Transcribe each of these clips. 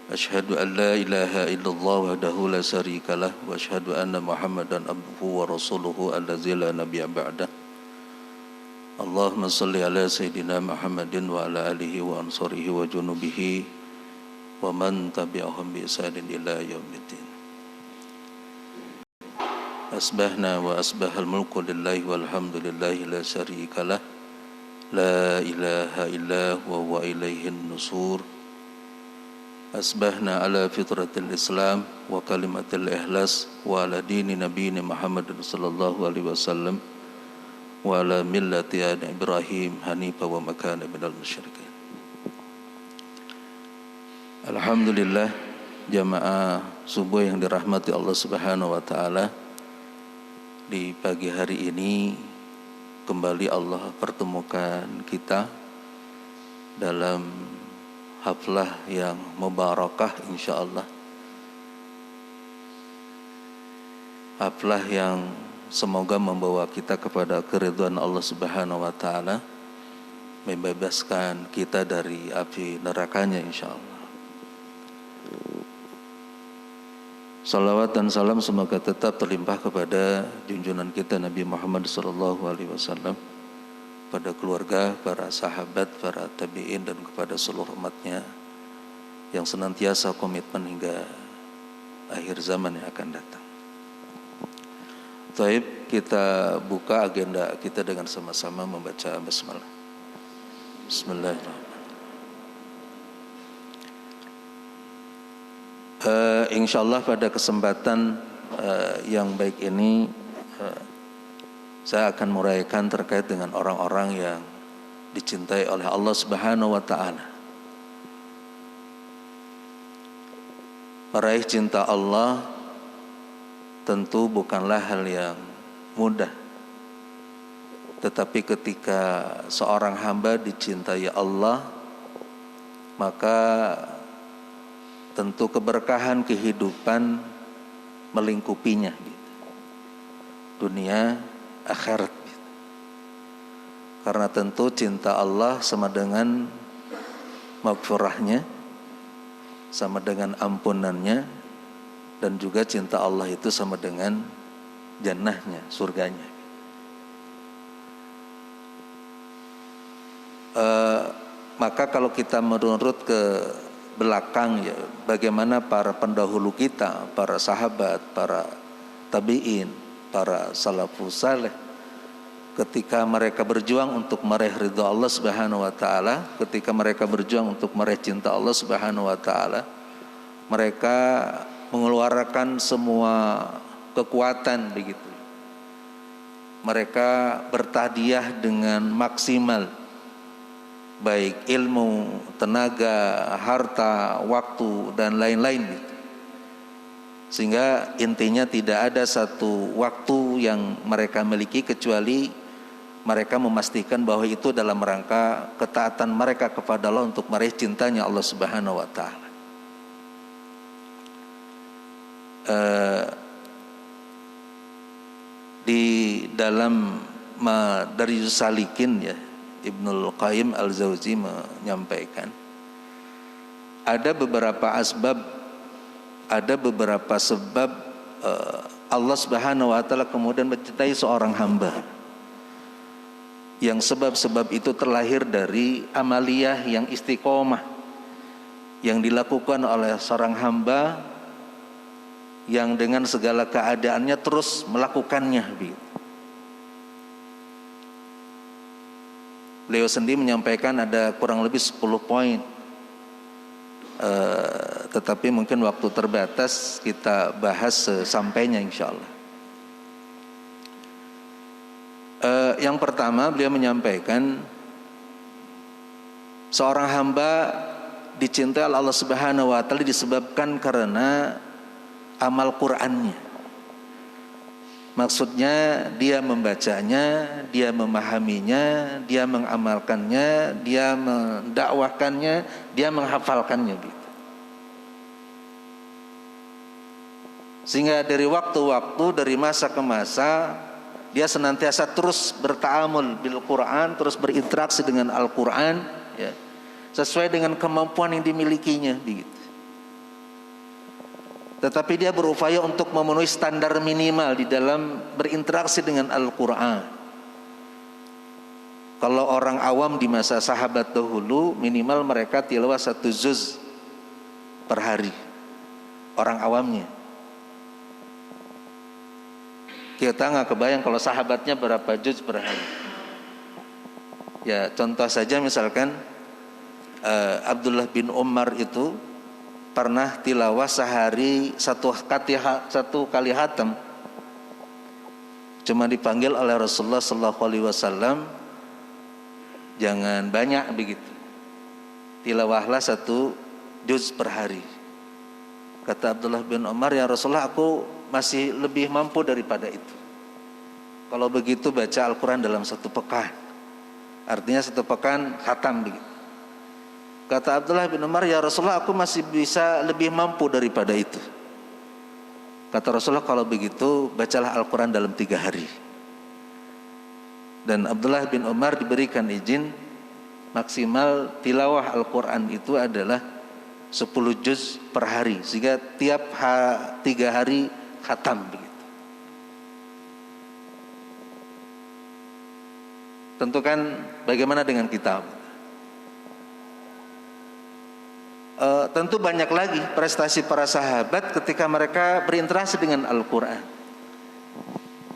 أشهد أن لا إله إلا الله وحده لا شريك له وأشهد أن محمدا عبده ورسوله الذي لا نبي بعده اللهم صل على سيدنا محمد وعلى آله وأنصاره وجنوبه ومن تبعهم بإحسان إلى يوم الدين أصبحنا وأصبح الملك لله والحمد لله لا شريك له لا إله إلا هو وإليه النشور أصبحنا على فطرة الإسلام وكلمة الإخلاص وعلى دين نبينا محمد صلى الله عليه وسلم وعلى ملة إبراهيم حنيفا وما كان من المشركين. Alhamdulillah jamaah subuh yang dirahmati Allah Subhanahu wa taala. Di pagi hari ini kembali Allah pertemukan kita dalam haflah yang mubarakah insyaallah. Haflah yang semoga membawa kita kepada keridhaan Allah Subhanahu wa taala, membebaskan kita dari api nerakanya insyaallah. Salawat dan salam semoga tetap terlimpah kepada junjungan kita Nabi Muhammad sallallahu alaihi wasallam, pada keluarga, para sahabat, para tabi'in dan kepada seluruh umatnya yang senantiasa komitmen hingga akhir zaman yang akan datang. Taib, kita buka agenda kita dengan sama-sama membaca basmalah. Bismillahirrahmanirrahim. Insyaallah pada kesempatan yang baik ini saya akan menguraikan terkait dengan orang-orang yang dicintai oleh Allah Subhanahu wa taala. Meraih cinta Allah tentu bukanlah hal yang mudah. Tetapi ketika seorang hamba dicintai Allah, maka tentu keberkahan kehidupan melingkupinya, dunia akhirat. Karena tentu cinta Allah sama dengan maghfirahnya, sama dengan ampunannya, dan juga cinta Allah itu sama dengan jannahnya, surganya. Maka kalau kita menurut ke belakang ya, bagaimana para pendahulu kita, para sahabat, para tabi'in, para salafus saleh, ketika mereka berjuang untuk meraih ridha Allah Subhanahu wa taala, ketika mereka berjuang untuk meraih cinta Allah Subhanahu wa taala, mereka mengeluarkan semua kekuatan begitu. Mereka bertahdiah dengan maksimal, baik ilmu, tenaga, harta, waktu dan lain-lain gitu. Sehingga intinya tidak ada satu waktu yang mereka miliki kecuali mereka memastikan bahwa itu dalam rangka ketaatan mereka kepada Allah untuk meraih cintanya Allah Subhanahu wa taala. Di dalam Madarijus Salikin ya, Ibnul Qayyim Al-Jauzi menyampaikan ada beberapa sebab Allah Subhanahu wa taala kemudian mencintai seorang hamba, yang sebab-sebab itu terlahir dari amaliyah yang istiqomah yang dilakukan oleh seorang hamba yang dengan segala keadaannya terus melakukannya. Beliau sendiri menyampaikan ada kurang lebih 10 poin, tetapi mungkin waktu terbatas, kita bahas sesampainya insyaallah. Yang pertama beliau menyampaikan seorang hamba dicintai oleh Allah Subhanahu wa taala disebabkan karena amal Qur'annya. Maksudnya dia membacanya, dia memahaminya, dia mengamalkannya, dia mendakwahkannya, dia menghafalkannya gitu. Sehingga dari waktu-waktu, dari masa ke masa, dia senantiasa terus berta'amul bil Quran, terus berinteraksi dengan Al-Quran ya, sesuai dengan kemampuan yang dimilikinya gitu. tetapi dia berupaya untuk memenuhi standar minimal di dalam berinteraksi dengan Al-Quran. Kalau orang awam di masa sahabat dahulu, minimal mereka tilawah 1 juz per hari, orang awamnya. Kita nggak kebayang kalau sahabatnya berapa juz per hari. Ya contoh saja misalkan Abdullah bin Umar itu pernah tilawah sehari satu kali hatam. Cuma dipanggil oleh Rasulullah SAW, jangan banyak begitu, tilawahlah 1 juz per hari. Kata Abdullah bin Umar, ya Rasulullah, aku masih lebih mampu daripada itu. Kalau begitu baca Al-Quran dalam 1 pekan, artinya 1 pekan khatam begitu. Kata Abdullah bin Umar, ya Rasulullah, aku masih bisa lebih mampu daripada itu. Kata Rasulullah, kalau begitu bacalah Al-Quran dalam 3 hari. Dan Abdullah bin Umar diberikan izin maksimal tilawah Al-Quran itu adalah 10 juz per hari, sehingga tiap 3 hari khatam begitu. Tentu kan bagaimana dengan kita? Tentu banyak lagi prestasi para sahabat ketika mereka berinteraksi dengan Al-Quran.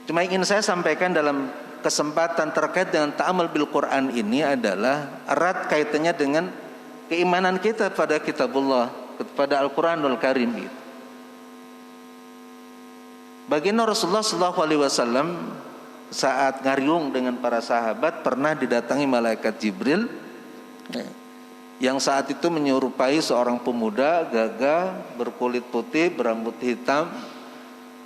Cuma ingin saya sampaikan dalam kesempatan terkait dengan ta'amul bil Quran ini adalah erat kaitannya dengan keimanan kita pada kitabullah, kepada Al-Quranul Karim. Baginda Rasulullah SAW saat ngariung dengan para sahabat pernah didatangi malaikat Jibril, yang saat itu menyerupai seorang pemuda gagah, berkulit putih, berambut hitam,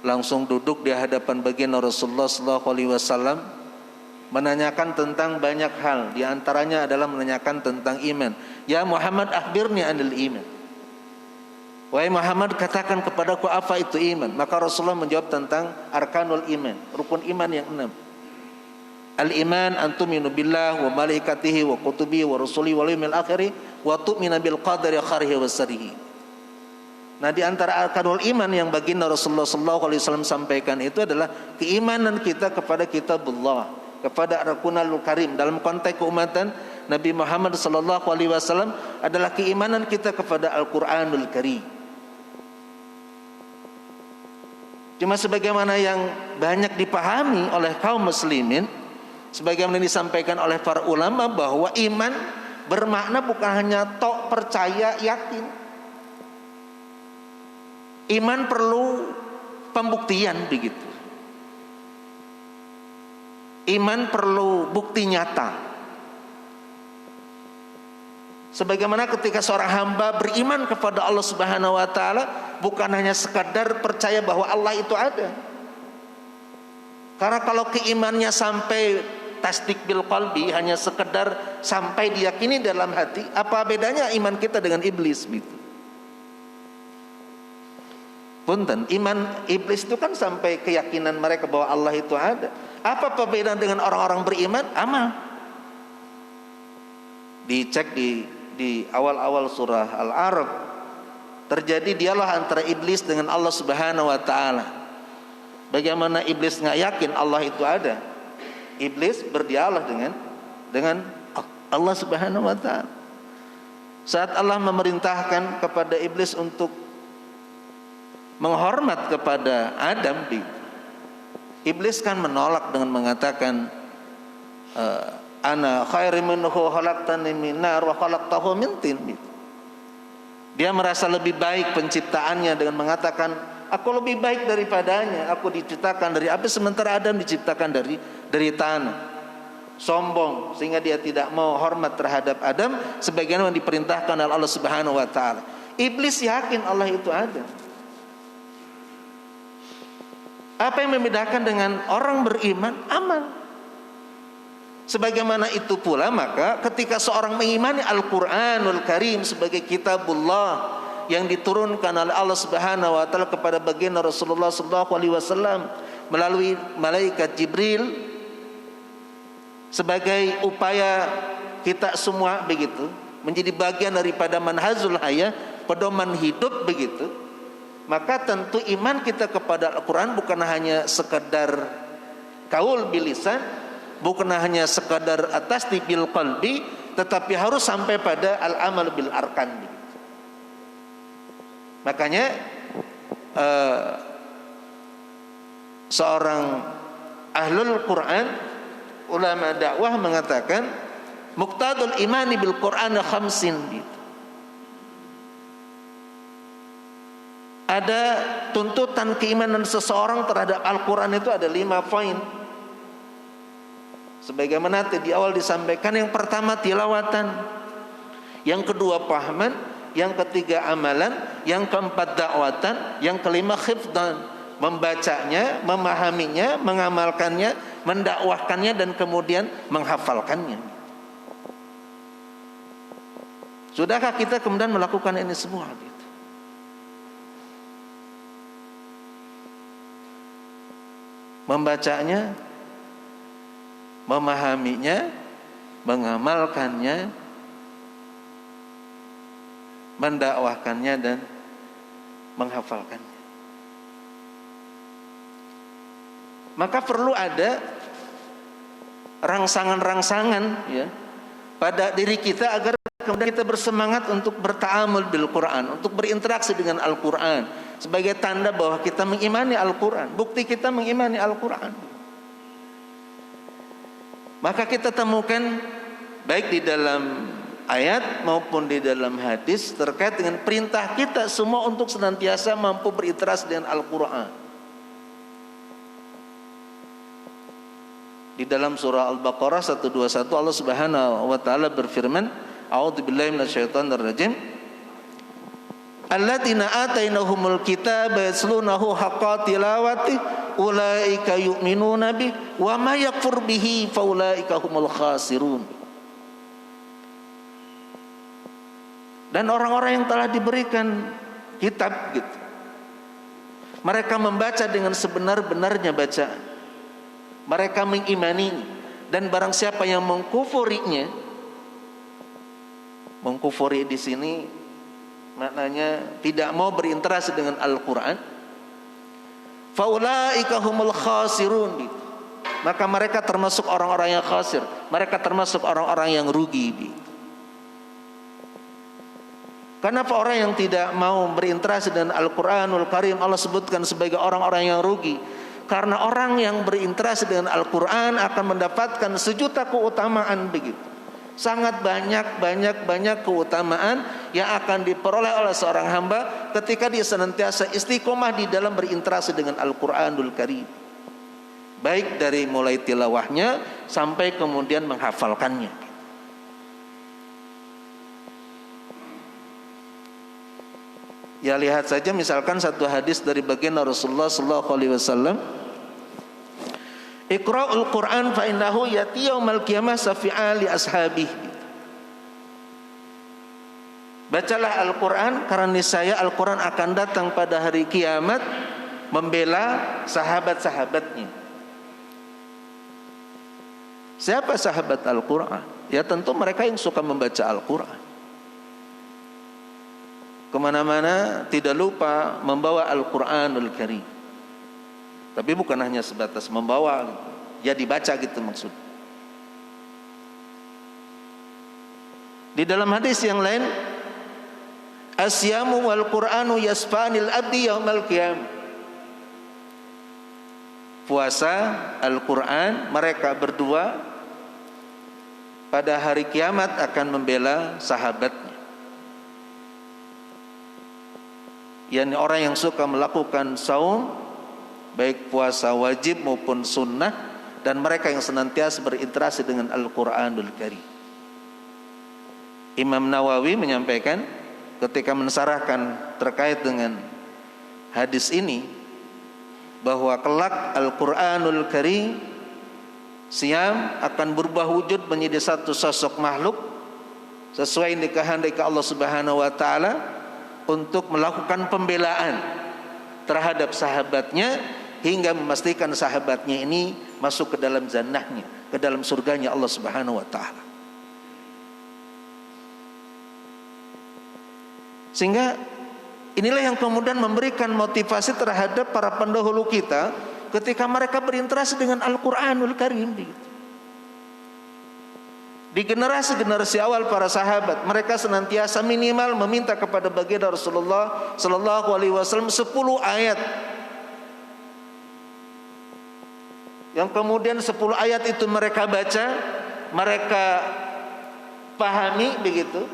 langsung duduk di hadapan baginda Rasulullah SAW, menanyakan tentang banyak hal. Di antaranya adalah menanyakan tentang iman. Ya Muhammad, akhbirni anil iman. Wahai Muhammad, katakan kepadaku apa itu iman. Maka Rasulullah menjawab tentang arkanul iman, rukun iman yang 6. Al-iman antuminu billah wa malaikatihi wa kutubihi wa rusulihi wa yawmil akhir wa tu'mina bil qadari khairihi wa syarrihi. Nah, di antara arkanul iman yang baginda Rasulullah SAW sampaikan itu adalah keimanan kita kepada kitabullah, kepada Al-Quranul Karim. Dalam konteks keumatan Nabi Muhammad SAW adalah keimanan kita kepada Al-Quranul Karim. Cuma sebagaimana yang banyak dipahami oleh kaum muslimin, sebagaimana disampaikan oleh para ulama, bahwa iman bermakna bukan hanya tok percaya yakin. Iman perlu pembuktian begitu. Iman perlu bukti nyata. Sebagaimana ketika seorang hamba beriman kepada Allah Subhanahu wa taala, bukan hanya sekadar percaya bahwa Allah itu ada. Karena kalau keimannya sampai tasdik bil qalbi, hanya sekedar sampai diyakini dalam hati, apa bedanya iman kita dengan iblis gitu? Punten, iman iblis itu kan sampai keyakinan mereka bahwa Allah itu ada. Apa perbedaan dengan orang-orang beriman? Amal. Dicek di awal-awal surah Al-A'raf, terjadi dialog antara iblis dengan Allah Subhanahu wa taala. Bagaimana iblis nggak yakin Allah itu ada? Iblis berdialog dengan Allah Subhanahu wa taala. Saat Allah memerintahkan kepada iblis untuk menghormat kepada Adam, iblis kan menolak dengan mengatakan, ana khairum minhu khalaqtani min nar wa khalaqtahu min tin. Dia merasa lebih baik penciptaannya dengan mengatakan, aku lebih baik daripadanya, aku diciptakan dari api sementara Adam diciptakan dari tanah. Sombong sehingga dia tidak mau hormat terhadap Adam sebagaimana diperintahkan oleh Allah Subhanahu wa taala. Iblis yakin Allah itu ada. Apa yang membedakan dengan orang beriman? Amal. Sebagaimana itu pula, maka ketika seorang mengimani Al-Quranul Karim sebagai kitabullah yang diturunkan oleh Allah Subhanahu wa taala kepada baginda Rasulullah SAW melalui malaikat Jibril, sebagai upaya kita semua begitu menjadi bagian daripada manhajul hayah, pedoman hidup begitu, maka tentu iman kita kepada Al-Quran bukan hanya sekedar qaul bil lisan, bukan hanya sekadar atas bil qalbi, tetapi harus sampai pada al-amal bil arkan. Makanya seorang ahlul Quran, ulama dakwah mengatakan muqtadul imani bil Quran khamsin. Ada tuntutan keimanan seseorang terhadap Al-Quran itu ada 5 poin. Sebagaimana di awal disampaikan, yang pertama tilawatan, yang kedua pahaman, yang ketiga amalan, yang keempat dakwatan, yang kelima khifdan, membacanya, memahaminya, mengamalkannya, mendakwahkannya, dan kemudian menghafalkannya. Sudahkah kita kemudian melakukan ini semua? Membacanya, memahaminya, mengamalkannya, mendakwahkannya, dan menghafalkannya. Maka perlu ada rangsangan-rangsangan ya pada diri kita agar kemudian kita bersemangat untuk berta'amul bil Quran, untuk berinteraksi dengan Al-Quran, sebagai tanda bahwa kita mengimani Al-Quran, bukti kita mengimani Al-Quran. Maka kita temukan baik di dalam ayat maupun di dalam hadis terkait dengan perintah kita semua untuk senantiasa mampu berinteraksi dengan Al-Quran. Di dalam surah Al-Baqarah 121 Allah Subhanahu wa taala berfirman, a'udzubillahi minasyaitonir rajim, alladzina atainahumul kitaba yatlunahu haqqa tilawati ulaika yu'minuna bi wa ma yakfur bihi faulaika humul khasirun. Dan orang-orang yang telah diberikan kitab gitu, mereka membaca dengan sebenar-benarnya bacaan, mereka mengimaninya, dan barang siapa yang mengkufurinya, mengkufuri di sini maknanya tidak mau berinteraksi dengan Al-Quran, faulaika humul khasirun, maka mereka termasuk orang-orang yang khasir, mereka termasuk orang-orang yang rugi. Kenapa orang yang tidak mau berinteraksi dengan Al-Quranul Karim Allah sebutkan sebagai orang-orang yang rugi? Karena orang yang berinteraksi dengan Al-Quran akan mendapatkan sejuta keutamaan begitu. Sangat banyak keutamaan yang akan diperoleh oleh seorang hamba ketika dia senantiasa istiqomah di dalam berinteraksi dengan Al-Quranul Karim, baik dari mulai tilawahnya sampai kemudian menghafalkannya. Ya lihat saja misalkan satu hadis dari baginda Rasulullah sallallahu alaihi wasallam, Iqra'ul Qur'an fa innahu yati yaumal qiyamah syafi'a li ashabihi. Bacalah Al-Quran karena niscaya Al-Quran akan datang pada hari kiamat membela sahabat-sahabatnya. Siapa sahabat Al-Quran? Ya tentu mereka yang suka membaca Al-Quran. Kemana-mana tidak lupa membawa Al-Quranul Karim. Tapi bukan hanya sebatas membawa, ya dibaca gitu maksud. Di dalam hadis yang lain, asyamu wal Qur'anu yasfanil abdi yaumal qiyamah. Puasa, Al-Quran, mereka berdua pada hari kiamat akan membela sahabatnya. Yani orang yang suka melakukan saum, baik puasa wajib maupun sunnah, dan mereka yang senantiasa berinteraksi dengan Al-Quranul Karim. Imam Nawawi menyampaikan ketika mensarahkan terkait dengan hadis ini, bahwa kelak Al-Quranul Karim siam akan berubah wujud menjadi satu sosok makhluk sesuai yang dikehendaki Allah Subhanahu wa taala untuk melakukan pembelaan terhadap sahabatnya hingga memastikan sahabatnya ini masuk ke dalam jannahnya, ke dalam surganya Allah Subhanahu wa taala. Sehingga Inilah yang kemudian memberikan motivasi terhadap para pendahulu kita ketika mereka berinteraksi dengan Al-Quranul Karim. Di generasi-generasi awal para sahabat, mereka senantiasa minimal meminta kepada baginda Rasulullah Sallallahu Alaihi Wasallam 10 ayat. Yang kemudian 10 ayat itu mereka baca, mereka pahami begitu,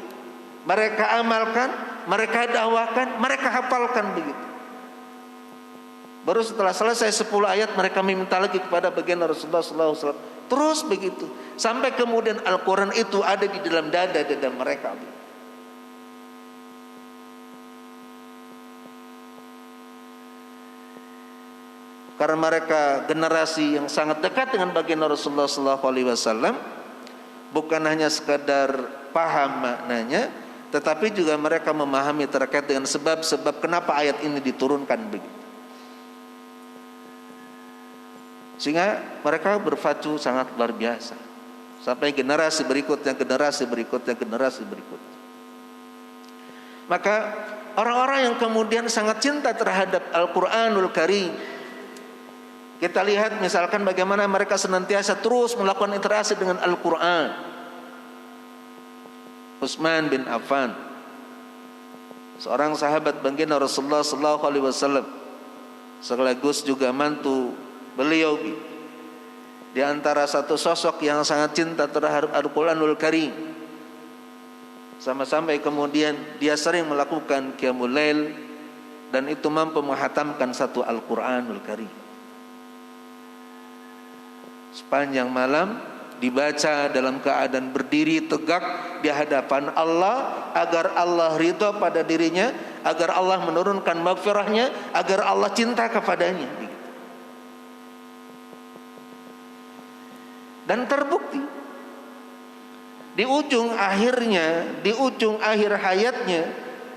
mereka amalkan, mereka dakwakan, mereka hafalkan begitu. Baru setelah selesai 10 ayat mereka meminta lagi kepada baginda Rasulullah sallallahu alaihi wasallam. Terus begitu sampai kemudian Al-Qur'an itu ada di dalam dada-dada mereka. Karena mereka generasi yang sangat dekat dengan baginda Rasulullah sallallahu alaihi wasallam, bukan hanya sekadar paham maknanya, tetapi juga mereka memahami terkait dengan sebab-sebab kenapa ayat ini diturunkan begitu. Sehingga mereka berpacu sangat luar biasa sampai generasi berikutnya, generasi berikutnya, generasi berikutnya. Maka orang-orang yang kemudian sangat cinta terhadap Al-Quranul Karim, kita lihat misalkan bagaimana mereka senantiasa terus melakukan interaksi dengan Al-Quran. Utsman bin Affan, seorang sahabat baginda Rasulullah sallallahu alaihi wasallam, sekaligus juga mantu beliau, di antara satu sosok yang sangat cinta terhadap Al-Quranul Karim. Sampai kemudian dia sering melakukan qiyamul lail dan itu mampu menghatamkan satu Al-Quranul Karim. Sepanjang malam dibaca dalam keadaan berdiri tegak di hadapan Allah, agar Allah ridha pada dirinya, agar Allah menurunkan maghfirahnya, agar Allah cinta kepadanya. Dan terbukti di ujung akhirnya, di ujung akhir hayatnya,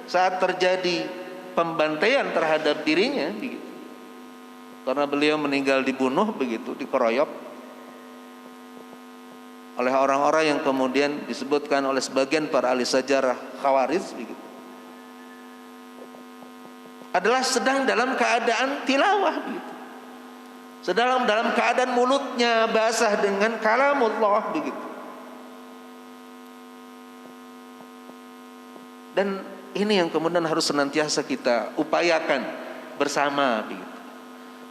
saat terjadi pembantaian terhadap dirinya begitu, karena beliau meninggal dibunuh begitu, dikeroyok oleh orang-orang yang kemudian disebutkan oleh sebagian para ahli sejarah Khawarij begitu, adalah sedang dalam keadaan tilawah begitu, sedang dalam keadaan mulutnya basah dengan kalamullah begitu. Dan ini yang kemudian harus senantiasa kita upayakan bersama begitu.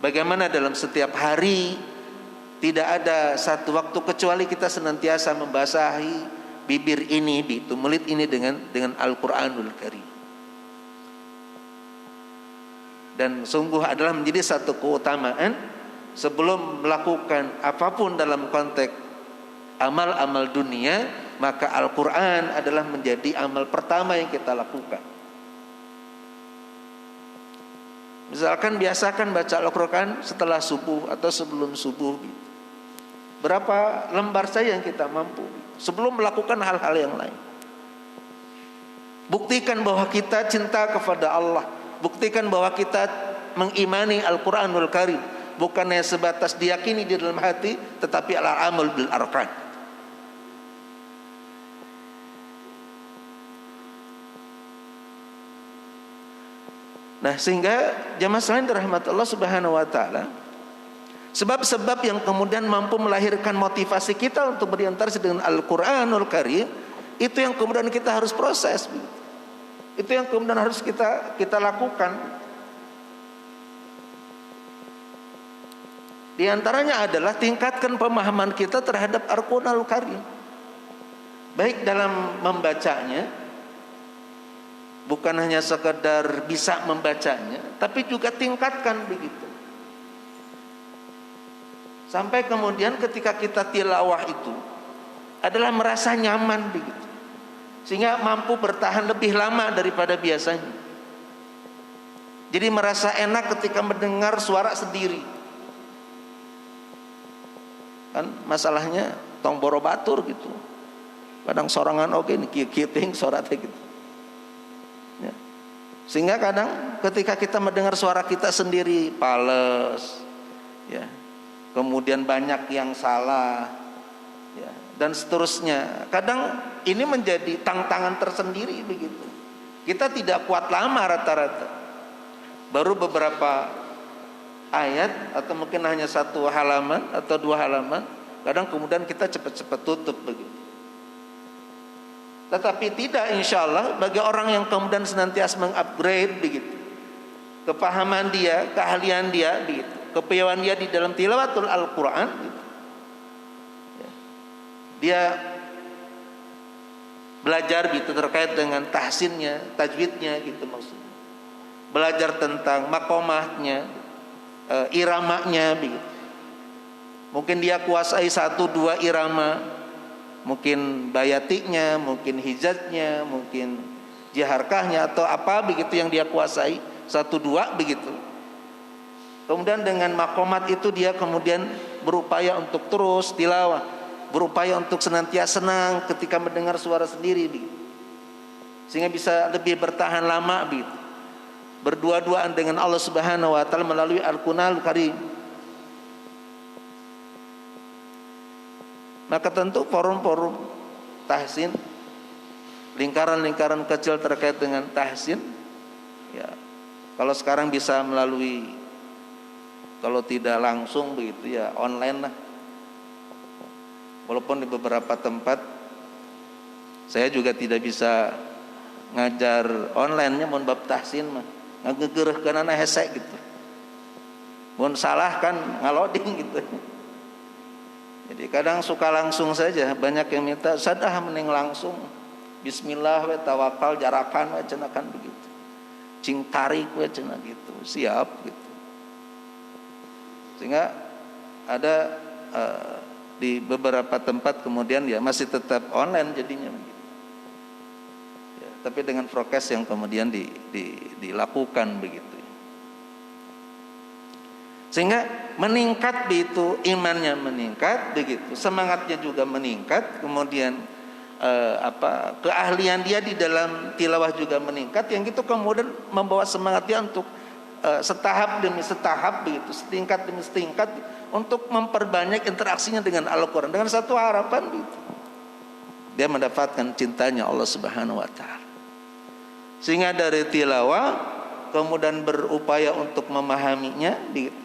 Bagaimana dalam setiap hari tidak ada satu waktu kecuali kita senantiasa membasahi bibir ini, begitu, mulut ini dengan Al-Quranul Karim. Dan sungguh adalah menjadi satu keutamaan sebelum melakukan apapun dalam konteks amal-amal dunia, maka Al-Quran adalah menjadi amal pertama yang kita lakukan. Misalkan biasakan baca Al-Quran setelah subuh atau sebelum subuh gitu. Berapa lembar saja yang kita mampu sebelum melakukan hal-hal yang lain. Buktikan bahwa kita cinta kepada Allah, buktikan bahwa kita mengimani Al-Quranul Karim, bukannya sebatas diyakini di dalam hati, tetapi al-amal bil arkan. Nah, sehingga jamaah sekalian dirahmati Allah Subhanahu wa taala, sebab-sebab yang kemudian mampu melahirkan motivasi kita untuk berinteraksi dengan Al-Quranul Karim, itu yang kemudian kita harus proses. Itu yang kemudian harus kita lakukan. Di antaranya adalah tingkatkan pemahaman kita terhadap Al-Quranul Karim, baik dalam membacanya, bukan hanya sekedar bisa membacanya, tapi juga tingkatkan begitu. Sampai kemudian ketika kita tilawah itu adalah merasa nyaman begitu, sehingga mampu bertahan lebih lama daripada biasanya. Jadi merasa enak ketika mendengar suara sendiri. Kan masalahnya tong boro batur gitu. Kadang sorangan oke nih kieu-kieu suaranya gitu. Ya. Sehingga kadang ketika kita mendengar suara kita sendiri pales, ya. Kemudian banyak yang salah, ya, dan seterusnya. Kadang ini menjadi tantangan tersendiri begitu. Kita tidak kuat lama rata-rata. Baru beberapa ayat atau mungkin hanya satu halaman atau dua halaman, kadang kemudian kita cepat-cepat tutup begitu. Tetapi tidak, insya Allah bagi orang yang kemudian senantiasa mengupgrade begitu kepahaman dia, keahlian dia begitu, kepiawaian dia di dalam tilawatul Al-Quran gitu. Dia belajar gitu terkait dengan tahsinnya, tajwidnya gitu maksudnya. Belajar tentang makomahnya, iramanya begitu. Mungkin dia kuasai satu dua irama, mungkin bayatiknya, mungkin hijaznya, mungkin jaharkahnya atau apa begitu yang dia kuasai satu dua begitu. Kemudian dengan makomat itu dia kemudian berupaya untuk terus tilawah, berupaya untuk senantiasa senang ketika mendengar suara sendiri begitu. Sehingga bisa lebih bertahan lama begitu. Berdua-duaan dengan Allah Subhanahu wa taala melalui Al-Qur'anul Karim. Maka tentu forum-forum tahsin, lingkaran-lingkaran kecil terkait dengan tahsin, ya, kalau sekarang bisa melalui, kalau tidak langsung begitu ya online lah. Walaupun di beberapa tempat saya juga tidak bisa ngajar online-nya mun bab tahsin mah ngagegereuhkeun anak hese gitu. Mun salah kan ngaloding gitu. Jadi kadang suka langsung saja, banyak yang minta sadah mending langsung. Bismillah we tawakal jarakan we cenah kan begitu. Cing tarik we cenah gitu. Siap gitu. Sehingga ada di beberapa tempat kemudian ya masih tetap online jadinya begitu. Ya, tapi dengan prokes yang kemudian dilakukan begitu. Sehingga meningkat begitu, imannya meningkat begitu, semangatnya juga meningkat, kemudian keahlian dia di dalam tilawah juga meningkat, yang itu kemudian membawa semangat dia untuk setahap demi setahap begitu, setingkat demi setingkat untuk memperbanyak interaksinya dengan Al-Quran dengan satu harapan begitu, dia mendapatkan cintanya Allah Subhanahu wa taala. Sehingga dari tilawah kemudian berupaya untuk memahaminya begitu.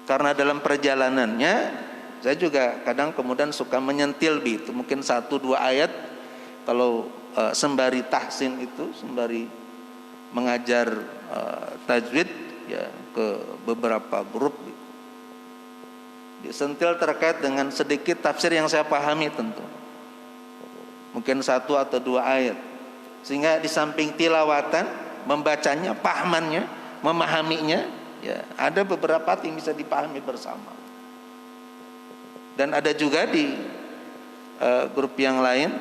Karena dalam perjalanannya saya juga kadang kemudian suka menyentil begitu, mungkin satu dua ayat kalau sembari tahsin itu, sembari mengajar tajwid ya ke beberapa grup gitu. Disentil terkait dengan sedikit tafsir yang saya pahami tentu, mungkin satu atau dua ayat, sehingga di samping tilawatan, membacanya, pahamannya, memahaminya, ya, ada beberapa yang bisa dipahami bersama. Dan ada juga di grup yang lain,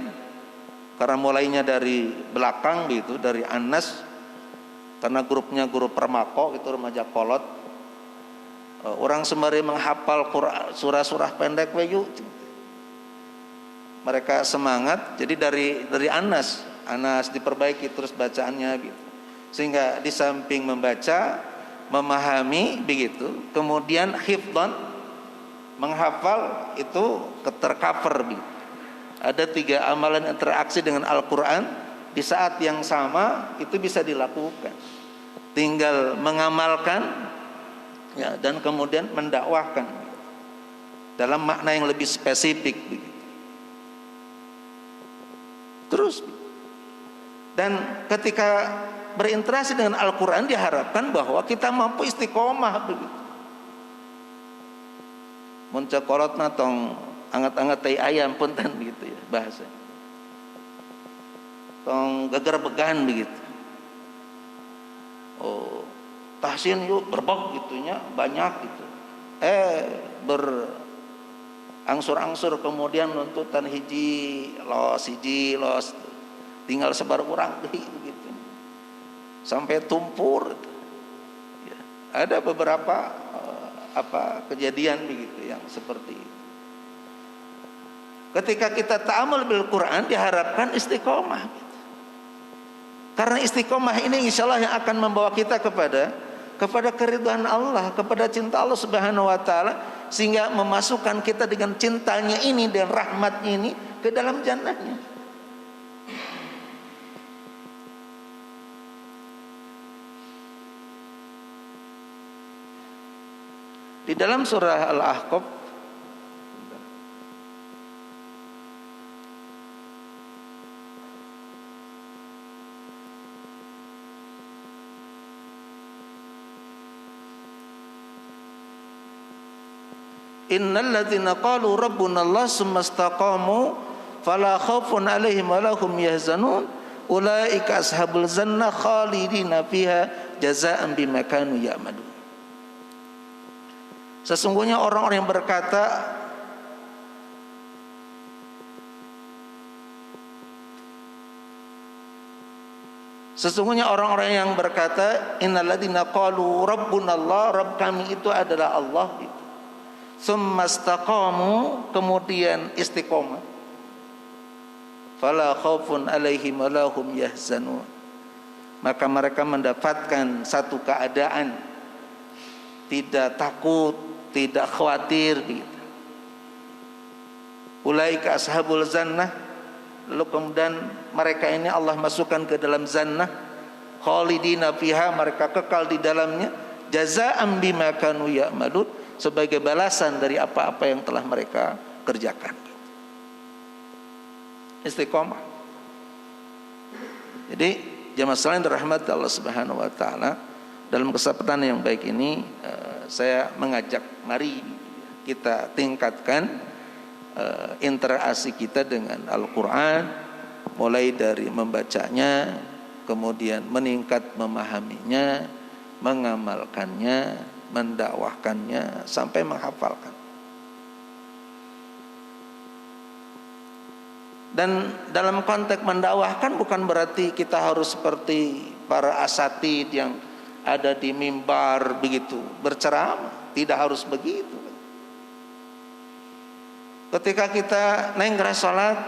karena mulainya dari belakang gitu, dari Anas, karena grupnya grup permako itu remaja kolot, orang sembari menghafal surah-surah pendek yuk. Mereka semangat, jadi dari Anas diperbaiki terus bacaannya gitu. Sehingga di samping membaca, memahami begitu, kemudian hifdhan, menghafal itu tercover begitu. Ada 3 amalan interaksi dengan Al-Quran di saat yang sama itu bisa dilakukan. Tinggal mengamalkan ya, dan kemudian mendakwahkan dalam makna yang lebih spesifik begitu. Terus dan ketika berinteraksi dengan Al-Quran diharapkan bahwa kita mampu istiqomah begitu. Mun cokolotna tong angat-angat tai ayam punten begitu ya bahasa. Tong geger-began begitu. Oh, tahsin yuk berbok gitunya banyak gitu. Berangsur-angsur kemudian nuntutan hiji los tinggal sebar urang deui begitu. Sampai tumpur ya, ada beberapa kejadian begitu yang seperti itu. Ketika kita ta'amul bil Quran diharapkan istiqomah gitu. Karena istiqomah ini insyaallah yang akan membawa kita kepada keridhaan Allah, kepada cinta Allah Subhanahu wa taala, sehingga memasukkan kita dengan cintanya ini dan rahmatnya ini ke dalam jannahnya. Di dalam surah Al-Ahqaf Innal ladzina qalu rabbuna Allah tsumma istaqamu fala khaufun 'alaihim wa lahum yahzanun ulaika ashabul jannah khalidina fiha jazaa'an bima kanu ya'malun. Sesungguhnya orang-orang yang berkata innal ladzina qalu rabbuna Allah, Rabb kami itu adalah Allah itu. Tsumma istaqamu, kemudian istiqomah. Fala khaufun 'alaihim wa lahum yahzanun. Maka mereka mendapatkan satu keadaan tidak takut, tidak khawatir gitu. Ulaika ashabul jannah, lalu kemudian mereka ini Allah masukkan ke dalam jannah, khalidina fiha, mereka kekal di dalamnya, jazaa'an bima kanu ya'malun, sebagai balasan dari apa-apa yang telah mereka kerjakan. Istiqomah. Jadi jamaah sekalian dirahmati Allah Subhanahu wa taala, dalam kesempatan yang baik ini saya mengajak mari kita tingkatkan interaksi kita dengan Al-Qur'an, mulai dari membacanya, kemudian meningkat memahaminya, mengamalkannya, mendakwahkannya sampai menghafalkan. Dan dalam konteks mendakwahkan bukan berarti kita harus seperti para asatid yang ada di mimbar begitu berceramah, tidak harus begitu. Ketika kita nengrah salat,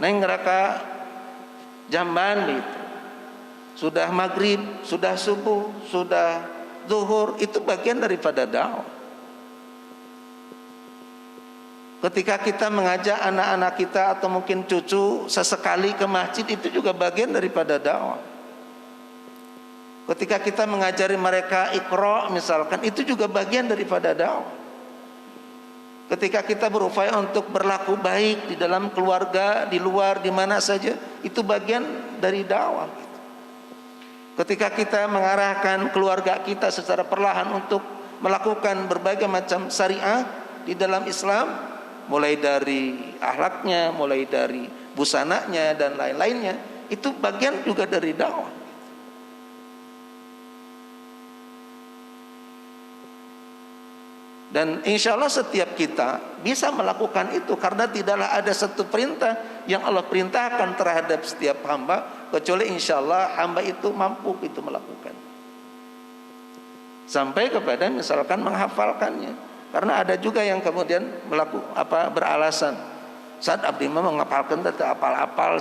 nengrah jamban begitu, sudah maghrib, sudah subuh, sudah zuhur, itu bagian daripada dakwah. Ketika kita mengajak anak-anak kita atau mungkin cucu sesekali ke masjid, itu juga bagian daripada dakwah. Ketika kita mengajari mereka Iqra misalkan, itu juga bagian daripada dakwah. Ketika kita berupaya untuk berlaku baik di dalam keluarga, di luar, di mana saja, itu bagian dari dakwah. Ketika kita mengarahkan keluarga kita secara perlahan untuk melakukan berbagai macam syariah di dalam Islam, mulai dari akhlaknya, mulai dari busananya dan lain-lainnya, itu bagian juga dari dakwah. Dan insya Allah setiap kita bisa melakukan itu, karena tidaklah ada satu perintah yang Allah perintahkan terhadap setiap hamba kecuali insya Allah hamba itu mampu itu melakukan, sampai kepada misalkan menghafalkannya. Karena ada juga yang kemudian beralasan, saat abdi mah menghafalkan tete apal-apal,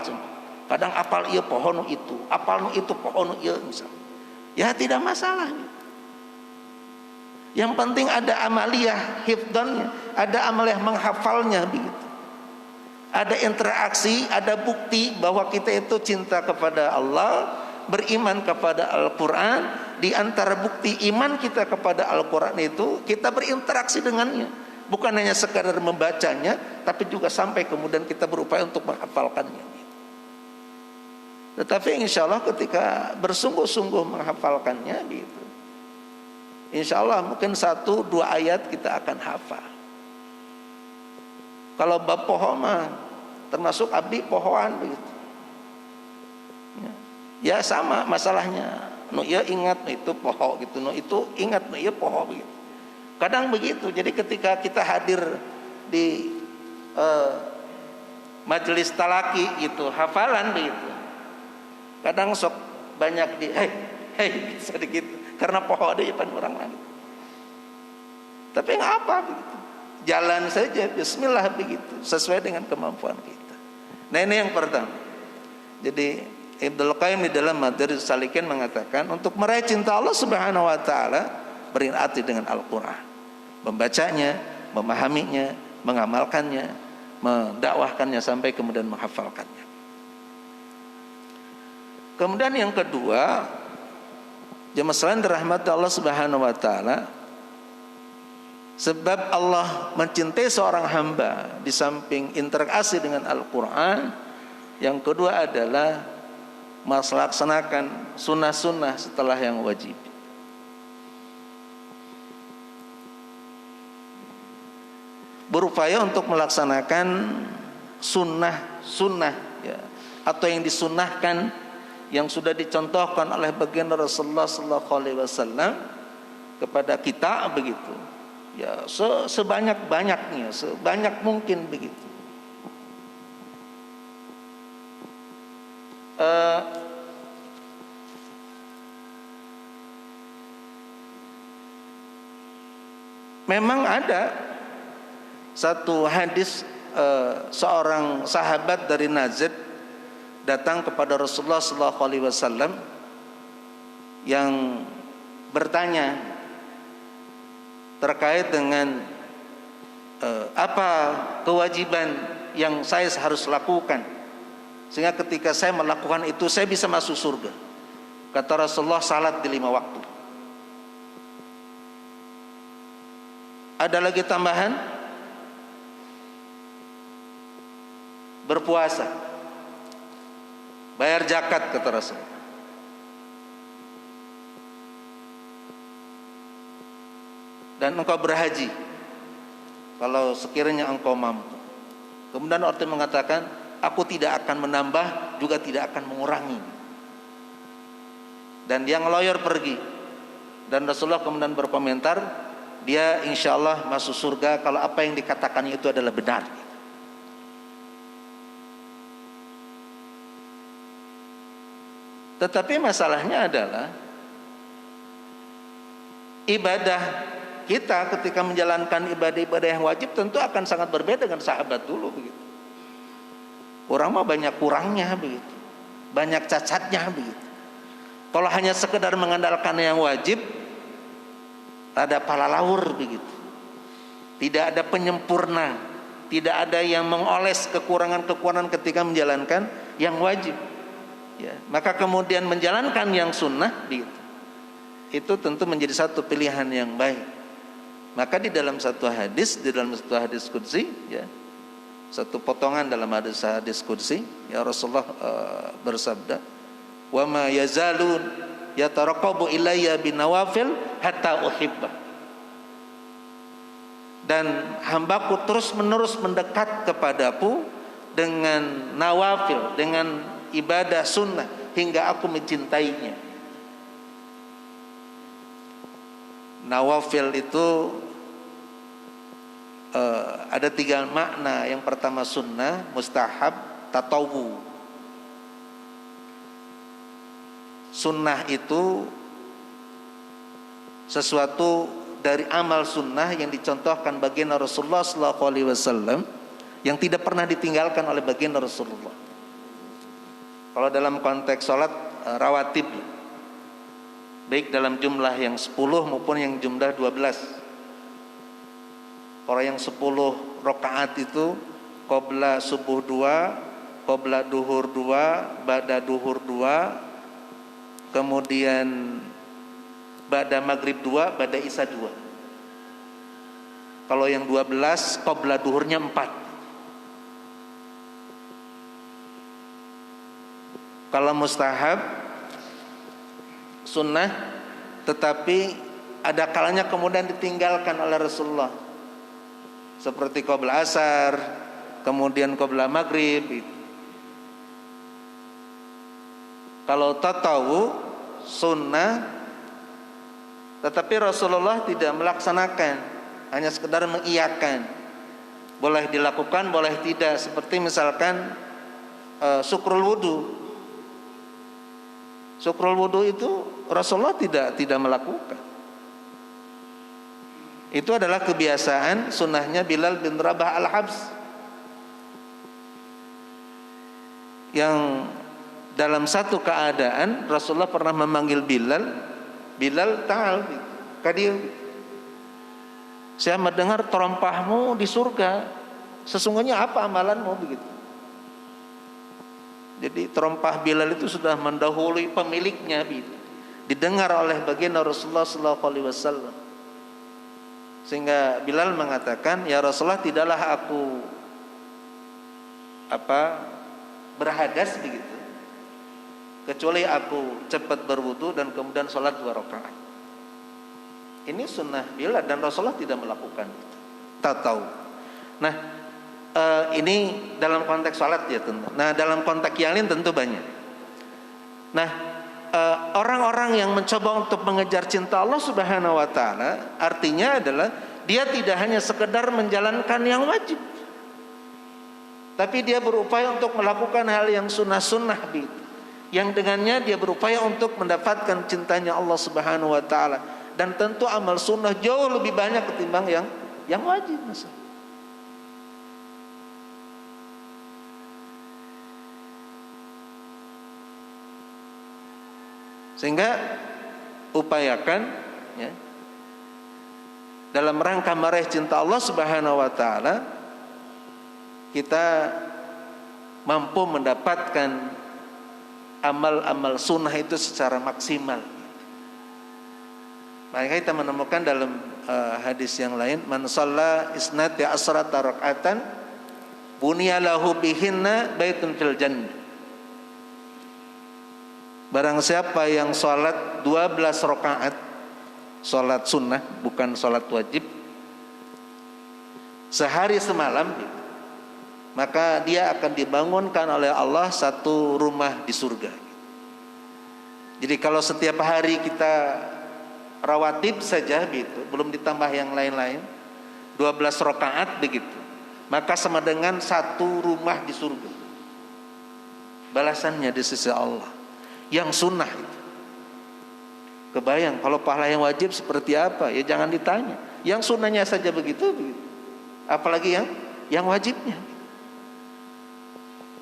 kadang apal ieu pohon itu, apal nu itu pohon ieu misal. Ya tidak masalah. Yang penting ada amaliyah hifdzannya, ada amaliyah menghafalnya begitu. Ada interaksi, ada bukti bahwa kita itu cinta kepada Allah, beriman kepada Al-Qur'an. Di antara bukti iman kita kepada Al-Qur'an itu kita berinteraksi dengannya, bukan hanya sekadar membacanya, tapi juga sampai kemudian kita berupaya untuk menghafalkannya. Tetapi insya Allah ketika bersungguh-sungguh menghafalkannya gitu, insya Allah mungkin 1-2 ayat kita akan hafal. Kalau bab pohon mah termasuk abdi pohoan begitu. Ya sama masalahnya. Nu ieu ingat itu poho gitu, nu itu ingat nu ieu poho begitu. Kadang begitu. Jadi ketika kita hadir di majelis talaki gitu, hafalan begitu, kadang sok banyak di hei sedikit karena poho ada depan orang lain. Tapi nggak apa begitu, jalan saja bismillah begitu, sesuai dengan kemampuan kita. Nah ini yang pertama. Jadi Ibnu Qayyim di dalam Madarijus Salikin mengatakan, untuk meraih cinta Allah Subhanahu wa taala berarti dengan Al-Qur'an, membacanya, memahaminya, mengamalkannya, mendakwahkannya sampai kemudian menghafalkannya. Kemudian yang kedua, jemaah sekalian dirahmati Allah Subhanahu wa taala, Sebab Allah mencintai seorang hamba di samping interaksi dengan Al-Quran, yang kedua adalah melaksanakan sunnah-sunnah setelah yang wajib. Berupaya untuk melaksanakan sunnah-sunnah ya, atau yang disunnahkan yang sudah dicontohkan oleh baginda Rasulullah SAW kepada kita begitu. Ya, sebanyak-banyaknya, sebanyak mungkin begitu. Memang ada satu hadis seorang sahabat dari Najd datang kepada Rasulullah SAW yang bertanya terkait dengan apa kewajiban yang saya harus lakukan sehingga ketika saya melakukan itu saya bisa masuk surga. Kata Rasulullah, salat di 5 waktu. Ada lagi tambahan? Berpuasa, bayar zakat, kata Rasul. Dan engkau berhaji kalau sekiranya engkau mampu. Kemudian orang mengatakan, aku tidak akan menambah juga tidak akan mengurangi. Dan dia ngeloyor pergi. Dan Rasulullah kemudian berkomentar, dia insya Allah masuk surga kalau apa yang dikatakannya itu adalah benar. Tetapi masalahnya adalah ibadah kita ketika menjalankan ibadah-ibadah yang wajib tentu akan sangat berbeda dengan sahabat dulu begitu. Orang mah banyak kurangnya begitu, banyak cacatnya begitu. Kalau hanya sekedar mengandalkan yang wajib, ada pala laur begitu. Tidak ada penyempurna, tidak ada yang mengoles kekurangan-kekurangan ketika menjalankan yang wajib. Ya, maka kemudian menjalankan yang sunnah begitu. Itu tentu menjadi satu pilihan yang baik. Maka di dalam satu hadis qudsi ya, satu potongan dalam hadis qudsi ya, Rasulullah bersabda, wa ma yazalun yataraqabu ilayya binawafil hatta uhibba. Dan hambaku terus menerus mendekat kepadaku dengan nawafil, dengan ibadah sunnah hingga aku mencintainya. Nawafil itu ada 3 makna. Yang pertama sunnah, mustahab, tatawu. Sunnah itu sesuatu dari amal sunnah yang dicontohkan baginda Rasulullah SAW yang tidak pernah ditinggalkan oleh baginda Rasulullah. Kalau dalam konteks sholat rawatib, baik dalam jumlah yang 10 maupun yang jumlah 12. Kalau yang 10 rakaat itu qabla subuh 2, qabla duhur 2, ba'da duhur 2, kemudian ba'da maghrib 2, ba'da isya 2. Kalau yang 12 qabla duhurnya 4. Kalau mustahab sunnah tetapi ada kalanya kemudian ditinggalkan oleh Rasulullah, seperti qabla asar, kemudian qabla maghrib. Kalau tatawu sunnah tetapi Rasulullah tidak melaksanakan, hanya sekedar mengiyakan. Boleh dilakukan, boleh tidak. Seperti misalkan syukrul wudu. Syukrul wudu itu Rasulullah tidak melakukan. Itu adalah kebiasaan sunnahnya Bilal bin Rabah al-Habs, yang dalam satu keadaan Rasulullah pernah memanggil Bilal ta'al kadir, saya mendengar terompahmu di surga, sesungguhnya apa amalanmu begitu. Jadi terompah Bilal itu sudah mendahului pemiliknya, didengar oleh baginda Rasulullah SAW. Sehingga Bilal mengatakan, ya Rasulullah, tidaklah aku berhadas begitu, kecuali aku cepat berwudu dan kemudian sholat 2 rakaat. Ini sunnah Bilal dan Rasulullah tidak melakukan itu. Tahu. Nah, ini dalam konteks sholat ya tentu. Nah, dalam konteks yang lain tentu banyak. Nah, orang-orang yang mencoba untuk mengejar cinta Allah Subhanahu wa taala, artinya adalah dia tidak hanya sekedar menjalankan yang wajib, tapi dia berupaya untuk melakukan hal yang sunnah-sunnah yang dengannya dia berupaya untuk mendapatkan cintanya Allah Subhanahu wa taala. Dan tentu amal sunnah jauh lebih banyak ketimbang yang wajib. Sehingga upayakan ya, dalam rangka meraih cinta Allah Subhanahu wa taala, kita mampu mendapatkan amal-amal sunnah itu secara maksimal. Maka kita menemukan dalam hadis yang lain, man shalla isnati asrata raka'atan bunya lahu bihinna baitun fil jannah. Barang siapa yang sholat 12 rakaat, sholat sunnah bukan sholat wajib, sehari semalam, maka dia akan dibangunkan oleh Allah satu rumah di surga. Jadi kalau setiap hari kita rawatib saja begitu, belum ditambah yang lain-lain, 12 rakaat begitu, maka sama dengan satu rumah di surga. Balasannya di sisi Allah. Yang sunnah itu, kebayang kalau pahala yang wajib seperti apa? Ya jangan ditanya. Yang sunnahnya saja begitu. Apalagi yang wajibnya.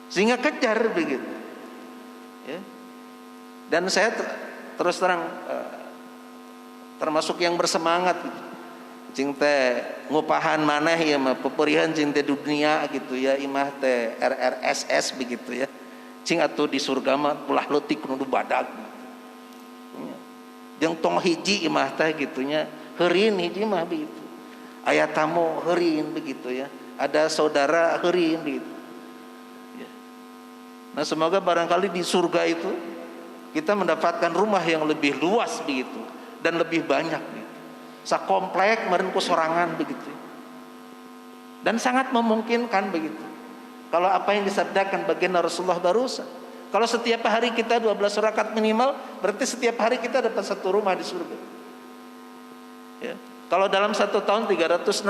Sehingga kejar begitu. Ya. Dan saya terus terang termasuk yang bersemangat gitu. Cing teh ngupahan maneh ya mah peperihan cing teh dunia gitu ya, imah teh RRSS begitu ya. Cing atuh di surga mah ulah leutik kudu badag. Jeung tong hiji imah teh gitunya, heureun hiji mah begitu. Aya tamu heureun begitu ya. Ada saudara heureun begitu. Ya. Nah, semoga barangkali di surga itu kita mendapatkan rumah yang lebih luas begitu dan lebih banyak begitu. Sakomplek meureun ku sorangan begitu. Dan sangat memungkinkan begitu. Kalau apa yang disabdakan baginda Rasulullah barusan, kalau setiap hari kita 12 rakaat minimal, berarti setiap hari kita dapat satu rumah di surga. Ya. Kalau dalam 1 tahun 360,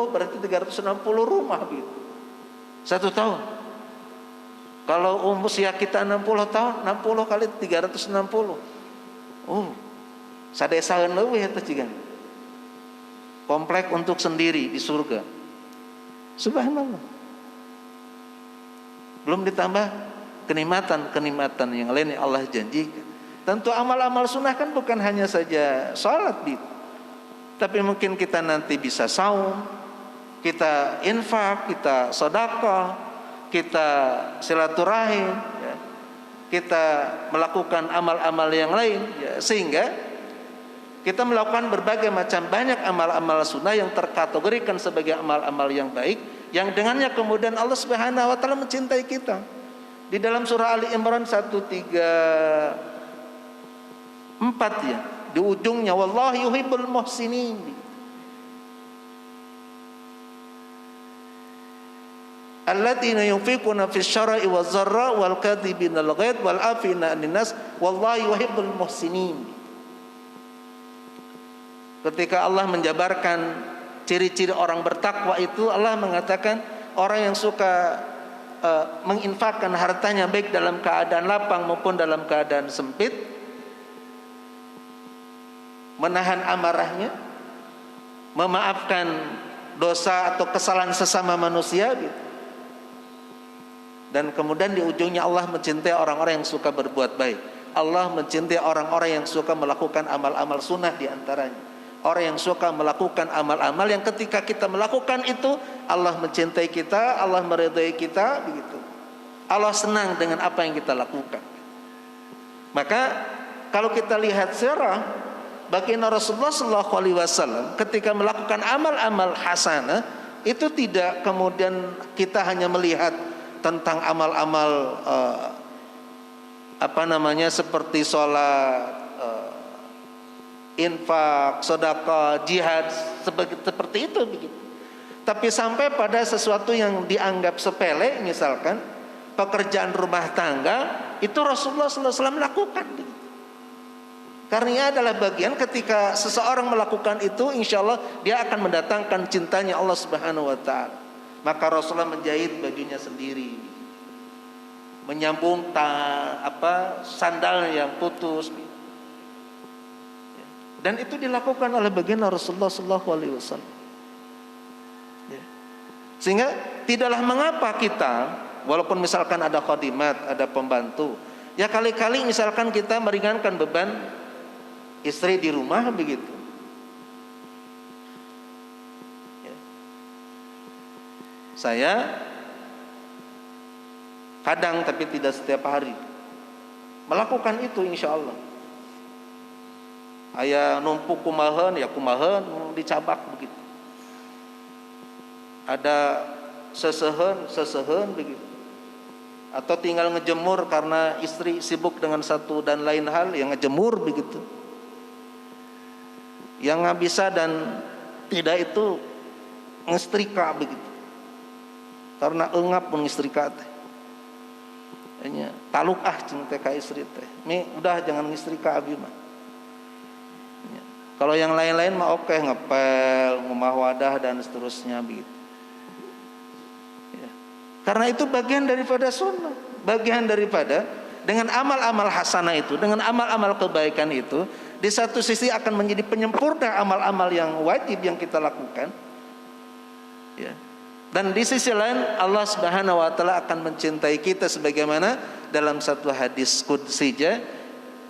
berarti 360 rumah gitu. 1 tahun. Kalau usia kita 60 tahun, 60 kali 360. Sadesaeun leuwih eta cigan. Komplek untuk sendiri di surga. Subhanallah. Belum ditambah kenikmatan-kenikmatan yang lain yang Allah janjikan. Tentu amal-amal sunnah kan bukan hanya saja sholat gitu, tapi mungkin kita nanti bisa saum, kita infak, kita sedekah, kita silaturahim ya. Kita melakukan amal-amal yang lain ya, sehingga kita melakukan berbagai macam banyak amal-amal sunnah yang terkategorikan sebagai amal-amal yang baik, yang dengannya kemudian Allah Subhanahu wa taala mencintai kita. Di dalam surah Ali Imran 134 ya, di ujungnya wallahu yuhibbul muhsinin. Alladzina yunfiquna fis syara'i waz zarra wal kadhibinal ghaidz wal afina 'anil nas wallahu yuhibbul muhsinin. Ketika Allah menjabarkan ciri-ciri orang bertakwa itu, Allah mengatakan orang yang suka menginfakkan hartanya baik dalam keadaan lapang maupun dalam keadaan sempit, menahan amarahnya, memaafkan dosa atau kesalahan sesama manusia gitu. Dan kemudian di ujungnya Allah mencintai orang-orang yang suka berbuat baik. Allah mencintai orang-orang yang suka melakukan amal-amal sunnah di antaranya. Orang yang suka melakukan amal-amal yang ketika kita melakukan itu Allah mencintai kita, Allah meridai kita begitu. Allah senang dengan apa yang kita lakukan. Maka kalau kita lihat sirah baginda Rasulullah Shallallahu Alaihi Wasallam ketika melakukan amal-amal hasanah itu tidak kemudian kita hanya melihat tentang amal-amal seperti sholat, infak, sedekah, jihad seperti itu begitu. Tapi sampai pada sesuatu yang dianggap sepele, misalkan pekerjaan rumah tangga, itu Rasulullah SAW lakukan. Karena adalah bagian ketika seseorang melakukan itu, insya Allah dia akan mendatangkan cintanya Allah Subhanahu Wa Taala. Maka Rasulullah menjahit bajunya sendiri, menyambung sandalnya yang putus, dan itu dilakukan oleh baginda Rasulullah SAW. Sehingga tidaklah mengapa kita, walaupun misalkan ada khadimat, ada pembantu, ya kali-kali misalkan kita meringankan beban istri di rumah begitu. Saya kadang, tapi tidak setiap hari, melakukan itu insya Allah. Aya numpuk kumahan, ya kumahan dicabak begitu. Ada sesehen begitu. Atau tinggal ngejemur karena istri sibuk dengan satu dan lain hal, yang ngejemur begitu. Yang nggak bisa dan tidak itu ngestrika begitu. Karena engap mengistrika teh. Taluk cing teh ka istri teh. Udah jangan ngistrika abi mah. Kalau yang lain-lain mah oke, ngepel, ngumah wadah dan seterusnya begitu. Karena itu bagian daripada sunnah, bagian daripada dengan amal-amal hasanah itu, dengan amal-amal kebaikan itu, di satu sisi akan menjadi penyempurna amal-amal yang wajib yang kita lakukan, ya. Dan di sisi lain Allah Subhanahu Wa Taala akan mencintai kita sebagaimana dalam satu hadis qudsinya,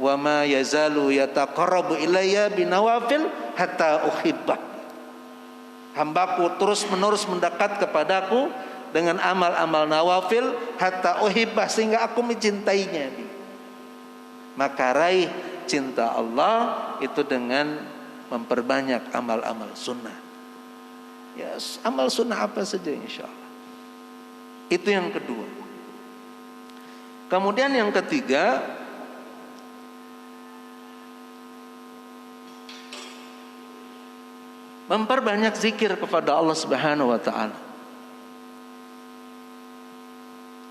wa ma yazalu yataqarrabu ilayya binawafil hatta uhibbah. Hambaku terus menerus mendekat kepadaku dengan amal-amal nawafil hatta uhibbah, sehingga aku mencintainya. Maka raih cinta Allah itu dengan memperbanyak amal-amal sunnah. Ya, amal sunnah apa saja insya Allah. Itu yang kedua. Kemudian yang ketiga, memperbanyak zikir kepada Allah Subhanahu Wa Taala.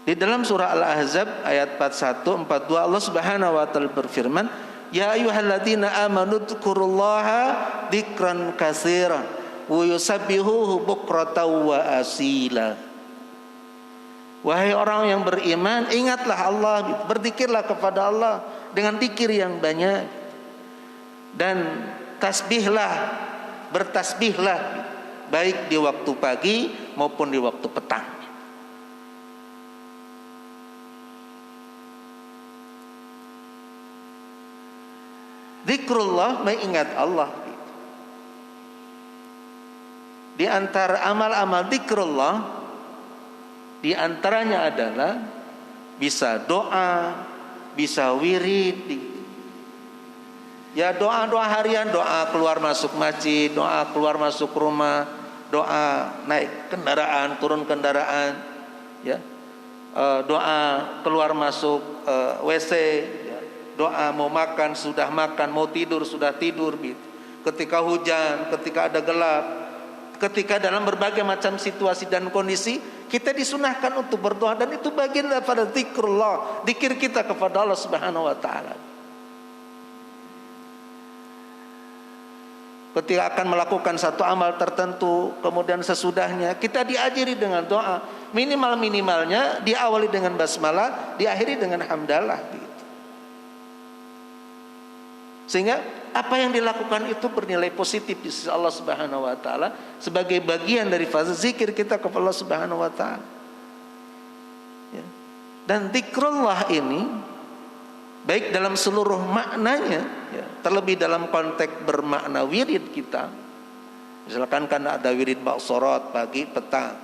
Di dalam surah Al-Ahzab ayat 41, 42 Allah Subhanahu Wa Taala berfirman, ya ayyuhalladzina amanu dzkurullaha dzikran katsiran wa yusabbihuhu bukratan wa asila. Wahai orang yang beriman, ingatlah Allah, berzikirlah kepada Allah dengan zikir yang banyak, dan bertasbihlah baik di waktu pagi maupun di waktu petang. Zikrullah, mengingat Allah. Di antara amal-amal zikrullah, di antaranya adalah bisa doa, bisa wirid. Ya, doa-doa harian, doa keluar masuk masjid, doa keluar masuk rumah, doa naik kendaraan, turun kendaraan, ya, doa keluar masuk WC, ya, doa mau makan sudah makan, mau tidur sudah tidur, gitu. Ketika hujan, ketika ada gelap, ketika dalam berbagai macam situasi dan kondisi, kita disunahkan untuk berdoa, dan itu bagian daripada zikrullah, zikir kita kepada Allah Subhanahu Wa Taala. Ketika akan melakukan satu amal tertentu, kemudian sesudahnya kita diajari dengan doa, minimalnya diawali dengan basmalah, diakhiri dengan hamdalah, gitu. Sehingga apa yang dilakukan itu bernilai positif di sisi Allah Subhanahu Wa Taala sebagai bagian dari fase zikir kita kepada Allah Subhanahu Wa Taala. Ya. Dan zikrullah ini baik dalam seluruh maknanya, ya, terlebih dalam konteks bermakna wirid kita. Misalkan kan ada wirid ba'sorot pagi petang,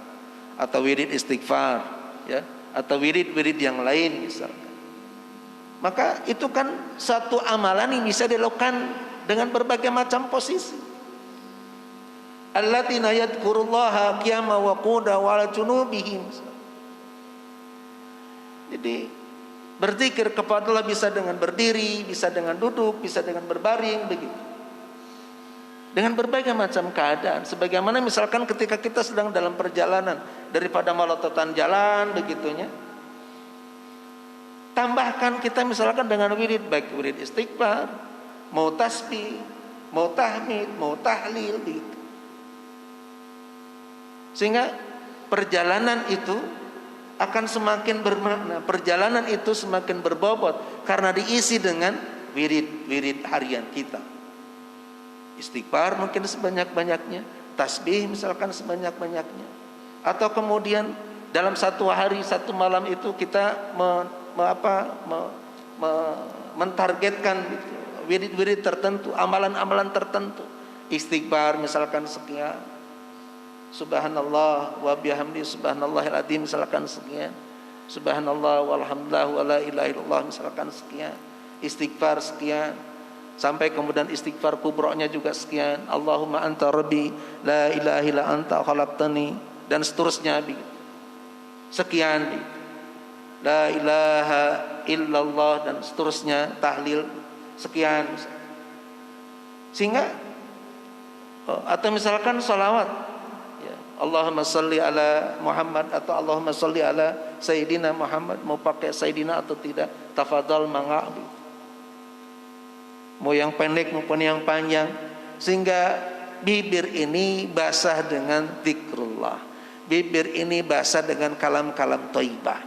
atau wirid istighfar, ya, atau wirid-wirid yang lain misalkan. Maka itu kan satu amalan yang bisa dilakukan dengan berbagai macam posisi. Alladziina yadhkurullaha qiyaman wa qu'udan wa 'ala junubihim. Jadi berzikir kepada Allah bisa dengan berdiri, bisa dengan duduk, bisa dengan berbaring, begitu. Dengan berbagai macam keadaan. Sebagaimana misalkan ketika kita sedang dalam perjalanan daripada melototan jalan, begitunya. Tambahkan kita misalkan dengan wirid, baik wirid istighfar, mau tasbih, mau tahmid, mau tahlil, begitu. Sehingga perjalanan itu akan semakin bermakna, perjalanan itu semakin berbobot karena diisi dengan wirid-wirid harian kita. Istighfar mungkin sebanyak-banyaknya, tasbih misalkan sebanyak-banyaknya, atau kemudian dalam satu hari satu malam itu kita mentargetkan wirid-wirid tertentu, amalan-amalan tertentu. Istighfar misalkan sekian, subhanallah wa bihamdi subhanallahil adzim misalkan sekian, subhanallah walhamdulillah wa la ilaha illallah misalkan sekian, istighfar sekian, sampai kemudian istighfar kubro'nya juga sekian, Allahumma anta rabbi la ilaha illa anta khalaqtani, dan seterusnya sekian, la ilaha illallah, dan seterusnya, tahlil sekian. Sehingga atau misalkan salawat, Allahumma salli ala Muhammad atau Allahumma salli ala Sayyidina Muhammad, mau pakai Sayyidina atau tidak, tafadhal manga'bi, mau yang pendek maupun yang panjang, sehingga bibir ini basah dengan zikrullah, bibir ini basah dengan kalam-kalam thayyibah.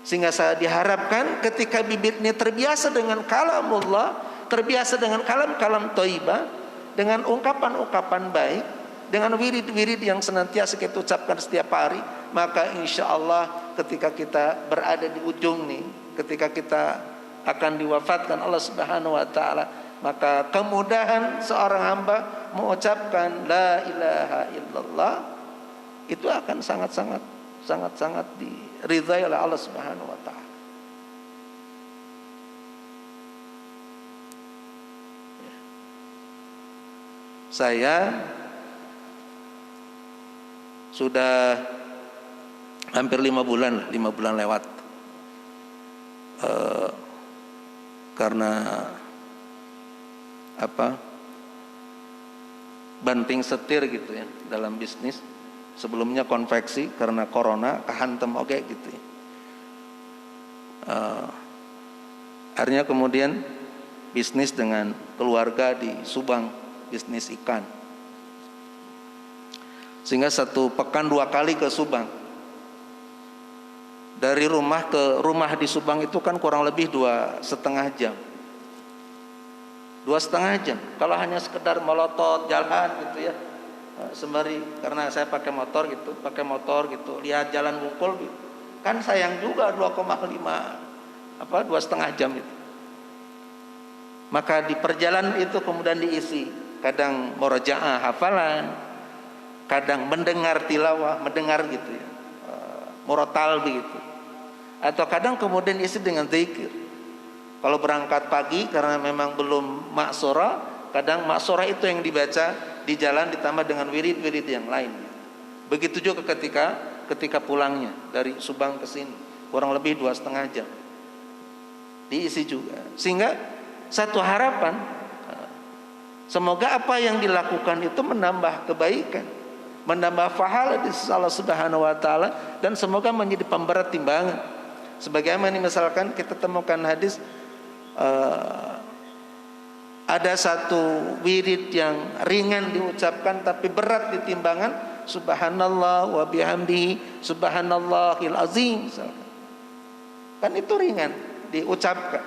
Sehingga saya diharapkan ketika bibir ini terbiasa dengan kalamullah, terbiasa dengan kalam-kalam thayyibah, dengan ungkapan-ungkapan baik, dengan wirid-wirid yang senantiasa kita ucapkan setiap hari, maka insya Allah ketika kita berada di ujung nih, ketika kita akan diwafatkan Allah Subhanahu wa Ta'ala, maka kemudahan seorang hamba mengucapkan la ilaha illallah itu akan sangat-sangat diridhai oleh Allah Subhanahu wa Ta'ala. Saya sudah hampir 5 bulan lewat, karena banting setir gitu ya dalam bisnis. Sebelumnya konveksi, karena corona kehantem oke gitu ya. Akhirnya kemudian bisnis dengan keluarga di Subang, bisnis ikan. Sehingga 1 pekan 2 kali ke Subang. Dari rumah ke rumah di Subang itu kan kurang lebih 2,5 jam. 2,5 jam. Kalau hanya sekedar melotot jalan gitu ya, sembari, karena saya pakai motor gitu, lihat jalan wungkul gitu. Kan sayang juga 2,5 jam itu. Maka di perjalanan itu kemudian diisi kadang murajaah hafalan, kadang mendengar tilawah, mendengar gitu ya, murotal begitu, atau kadang kemudian isi dengan zikir. Kalau berangkat pagi karena memang belum maksurah, kadang maksurah itu yang dibaca di jalan ditambah dengan wirid-wirid yang lain. Begitu juga ketika pulangnya dari Subang ke sini, kurang lebih 2,5 jam diisi juga. Sehingga satu harapan, semoga apa yang dilakukan itu menambah kebaikan, menambah pahala di sisi Allah Subhanahu wa Ta'ala, dan semoga menjadi pemberat timbangan. Sebagaimana misalkan kita temukan hadis, ada satu wirid yang ringan diucapkan tapi berat di timbangan, subhanallah wa bihamdihi subhanallahil azim misalkan. Kan itu ringan diucapkan,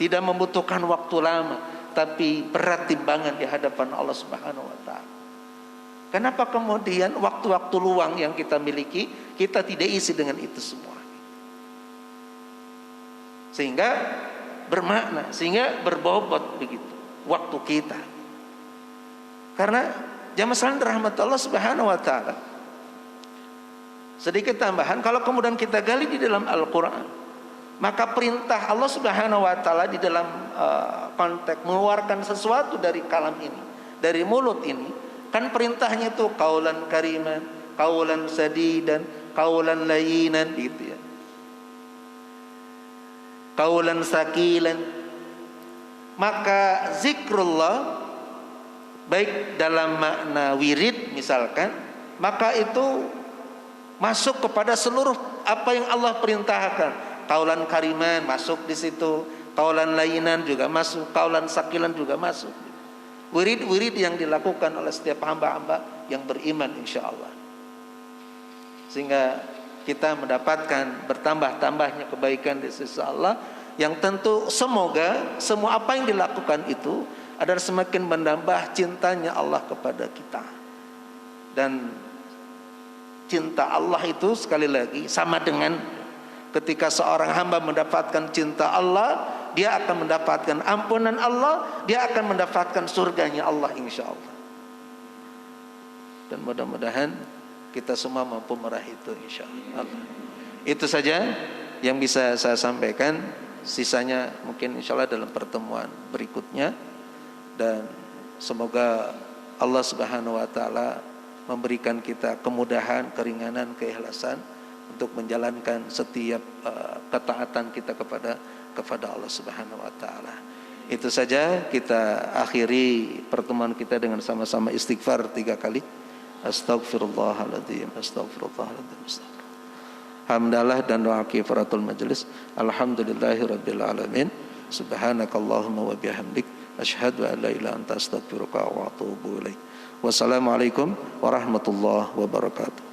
tidak membutuhkan waktu lama, tapi berat timbangan di hadapan Allah Subhanahu wa Ta'ala. Kenapa kemudian waktu-waktu luang yang kita miliki kita tidak isi dengan itu semua, sehingga bermakna, sehingga berbobot begitu waktu kita. Karena jamaah sekalian rahmat Allah Subhanahu wa Ta'ala, sedikit tambahan, kalau kemudian kita gali di dalam Al-Quran, Maka perintah Allah Subhanahu wa taala di dalam konteks mengeluarkan sesuatu dari kalam ini, dari mulut ini, kan perintahnya itu qaulan kariman, qaulan sadidan, qaulan layyinan gitu ya. Qaulan sakilan. Maka zikrullah baik dalam makna wirid misalkan, maka itu masuk kepada seluruh apa yang Allah perintahkan. Qaulan kariman masuk di situ, qaulan layyinan juga masuk, qaulan sakilan juga masuk. Wirid-wirid yang dilakukan oleh setiap hamba-hamba yang beriman insyaallah. Sehingga kita mendapatkan bertambah-tambahnya kebaikan di sisi Allah, yang tentu semoga semua apa yang dilakukan itu adalah semakin menambah cintanya Allah kepada kita. Dan cinta Allah itu sekali lagi sama dengan ketika seorang hamba mendapatkan cinta Allah, dia akan mendapatkan ampunan Allah, dia akan mendapatkan surganya Allah insyaallah. Dan mudah-mudahan kita semua mampu meraih itu insyaallah. Itu saja yang bisa saya sampaikan. Sisanya mungkin insyaallah dalam pertemuan berikutnya. Dan semoga Allah Subhanahu wa taala memberikan kita kemudahan, keringanan, keikhlasan untuk menjalankan setiap ketaatan kita kepada Allah Subhanahu wa taala. Itu saja, kita akhiri pertemuan kita dengan sama-sama istighfar 3 kali. Astaghfirullahaladzim, astaghfirullahaladzim, astaghfirullah. Hamdalah dan doa kifaratul majelis. Alhamdulillahirabbil alamin. Subhanakallahumma wa bihamdik asyhadu an la ilaha illa anta astaghfiruka wa atubu ilaik. Wassalamualaikum warahmatullahi wabarakatuh.